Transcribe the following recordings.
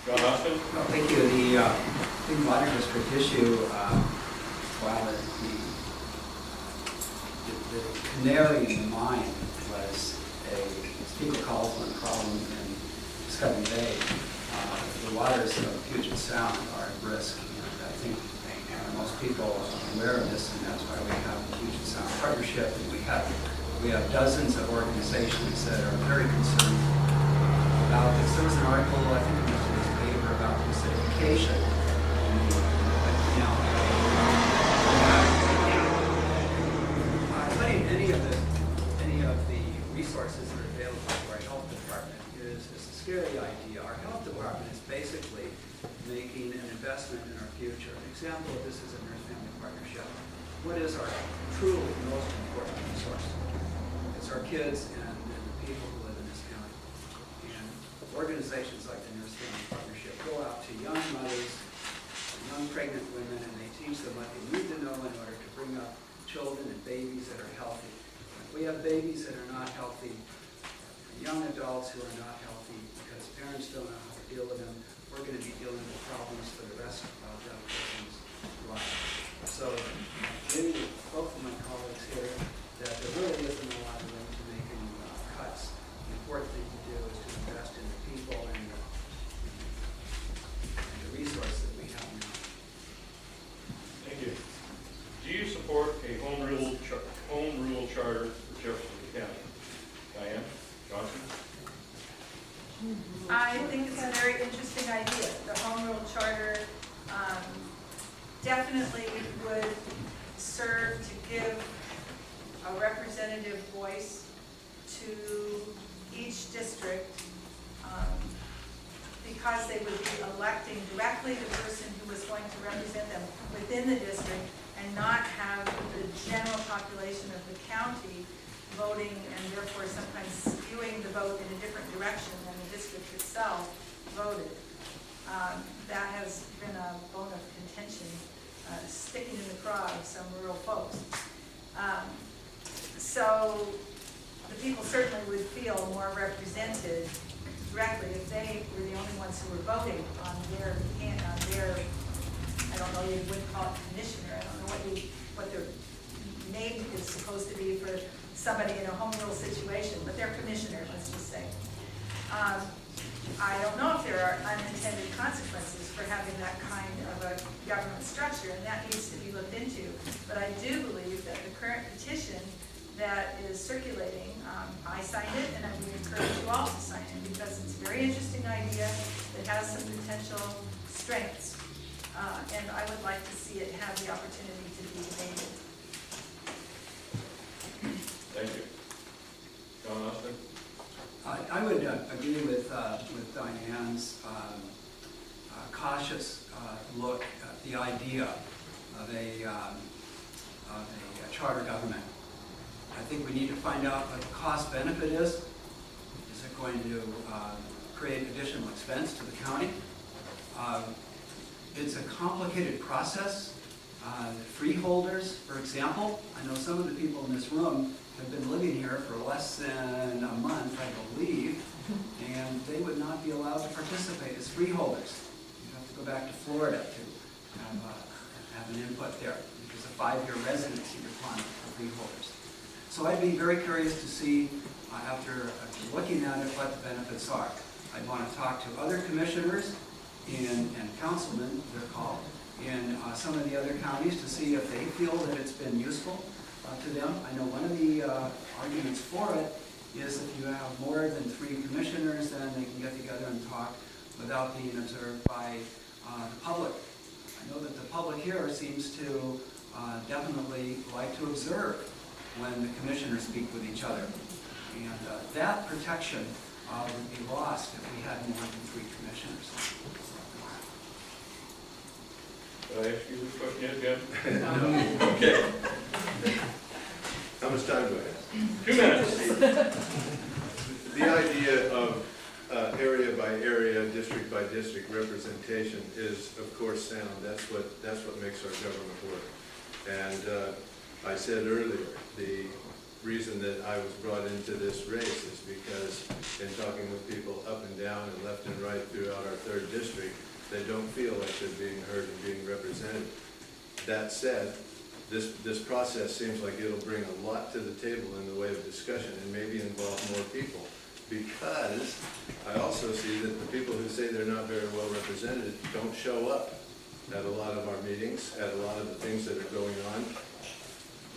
John Austin? No, thank you. The Clean Water District issue, while the canary in the mine was as people call one problem in Discovery Bay, the waters of Puget Sound are at risk. And I think most people are aware of this, and that's why we have the Puget Sound Partnership. And we have dozens of organizations that are very concerned about this. There was an article, I think, in today's paper about acidification. Any of the resources that are available to our health department is a scary idea. Our health department is basically making an investment in our future. An example of this is a nurse-family partnership. What is our truly most important resource? It's our kids and the people who live in this county. And organizations like the Nurse-Family Partnership go out to young mothers, young pregnant women, and they teach them what they need to know in order to bring up children and babies that are healthy. If we have babies that are not healthy, young adults who are not healthy because parents don't know how to deal with them, we're going to be dealing with problems for the rest of that person's life. So, maybe both of my colleagues here, that there really isn't a lot of room to make any cuts. The important thing to do is to invest in the people and the resource that we have now. Thank you. Do you support a home rule charter for Jefferson County? Diane? Johnson? I think it's a very interesting idea. The home rule charter definitely would serve to give a representative voice to each district because they would be electing directly the person who was going to represent them within the district and not have the general population of the county voting and therefore sometimes skewing the vote in a different direction than the district itself voted. That has been a bone of contention, sticking in the craw of some rural folks. So the people certainly would feel more represented directly if they were the only ones who were voting on their I don't know, you wouldn't call it commissioner. I don't know what their name is supposed to be for somebody in a home rule situation, but they're commissioner, let's just say. I don't know if there are unintended consequences for having that kind of a government structure, and that needs to be looked into. But I do believe that the current petition that is circulating, I signed it, and I would encourage you all to sign it because it's a very interesting idea that has some potential strengths, and I would like to see it have the opportunity to be debated. Thank you. John Austin? I would agree with Diane's cautious look at the idea of a charter government. I think we need to find out what the cost benefit is. Is it going to create additional expense to the county? It's a complicated process. Freeholders, for example, I know some of the people in this room have been living here for less than a month, I believe, and they would not be allowed to participate as freeholders. You have to go back to Florida to have an input there. There's a 5-year residency requirement for freeholders. So I'd be very curious to see, after looking at it, what the benefits are. I'd want to talk to other commissioners and councilmen, they're called, in some of the other counties to see if they feel that it's been useful to them. I know one of the arguments for it is if you have more than 3 commissioners, then they can get together and talk without being observed by the public. I know that the public here seems to definitely like to observe when the commissioners speak with each other. And that protection would be lost if we had more than 3 commissioners. Did I ask you the question yet, Jim? No. Okay. How much time do I have? 2 minutes. The idea of area by area, district by district representation is, of course, sound. That's what makes our government work. And I said earlier, the reason that I was brought into this race is because in talking with people up and down and left and right throughout our 3rd district, they don't feel like they're being heard and being represented. That said, this process seems like it'll bring a lot to the table in the way of discussion and maybe involve more people. Because I also see that the people who say they're not very well represented don't show up at a lot of our meetings, at a lot of the things that are going on.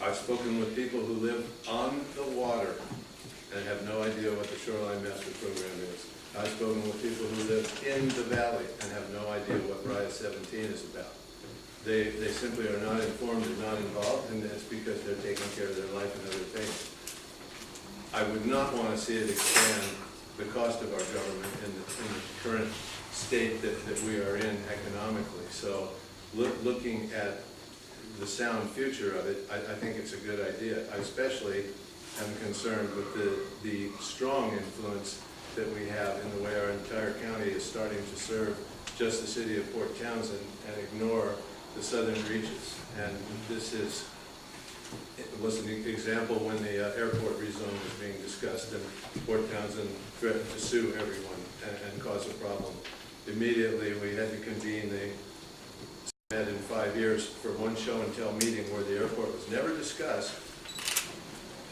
I've spoken with people who live on the water and have no idea what the Shoreline Master Program is. I've spoken with people who live in the valley and have no idea what RIA 17 is about. They simply are not informed and not involved, and that's because they're taking care of their life and other things. I would not want to see it expand the cost of our government in the current state that we are in economically. So looking at the sound future of it, I think it's a good idea. I especially am concerned with the strong influence that we have in the way our entire county is starting to serve just the city of Port Townsend and ignore the southern reaches. And it was an example when the airport rezone was being discussed and Port Townsend threatened to sue everyone and cause a problem. Immediately we had to convene met in 5 years for one show and tell meeting where the airport was never discussed,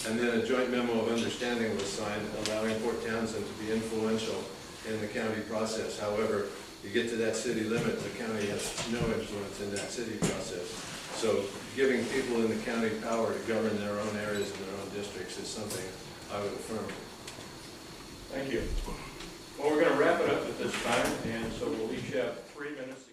and then a joint memo of understanding was signed allowing Port Townsend to be influential in the county process. However, you get to that city limit, the county has no influence in that city process. So giving people in the county power to govern their own areas and their own districts is something I would affirm. Thank you. Well, we're going to wrap it up at this time, and so we'll each have 3 minutes to